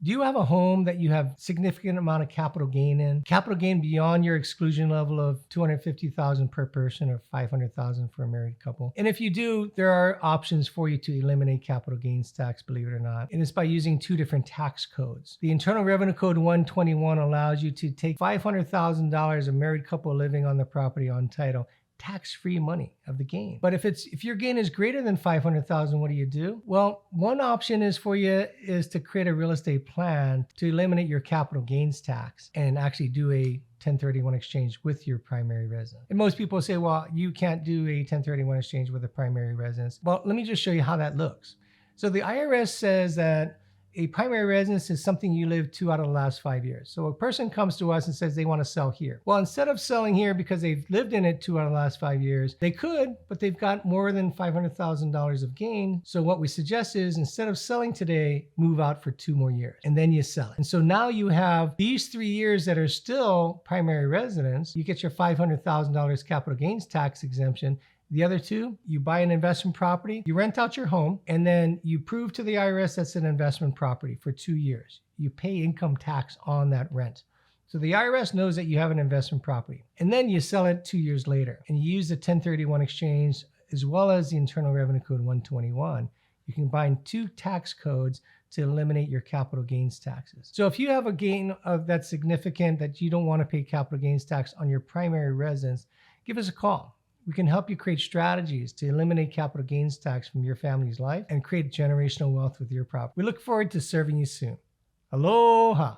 Do you have a home that you have significant amount of capital gain in? Capital gain beyond your exclusion level of $250,000 per person or $500,000 for a married couple? And if you do, there are options for you to eliminate capital gains tax, believe it or not. And it's by using two different tax codes. The Internal Revenue Code 121 allows you to take $500,000 a married couple living on the property on title, tax-free money of the gain. But if your gain is greater than $500,000, what do? Well, one option is to create a real estate plan to eliminate your capital gains tax and actually do a 1031 exchange with your primary residence. And most people say, well, you can't do a 1031 exchange with a primary residence. Well, let me just show you how that looks. So the IRS says that a primary residence is something you lived 2 out of the last 5 years. So a person comes to us and says they want to sell here. Well, instead of selling here because they've lived in it 2 out of the last 5 years, they could, but they've got more than $500,000 of gain. So what we suggest is instead of selling today, move out for 2 more years and then you sell it. And so now you have these 3 years that are still primary residence. You get your $500,000 capital gains tax exemption. The other 2, you buy an investment property, you rent out your home, and then you prove to the IRS that's an investment property for 2 years. You pay income tax on that rent. So the IRS knows that you have an investment property. And then you sell it 2 years later. And you use the 1031 exchange as well as the Internal Revenue Code 121. You can combine 2 tax codes to eliminate your capital gains taxes. So if you have a gain that's significant that you don't want to pay capital gains tax on your primary residence, give us a call. We can help you create strategies to eliminate capital gains tax from your family's life and create generational wealth with your property. We look forward to serving you soon. Aloha.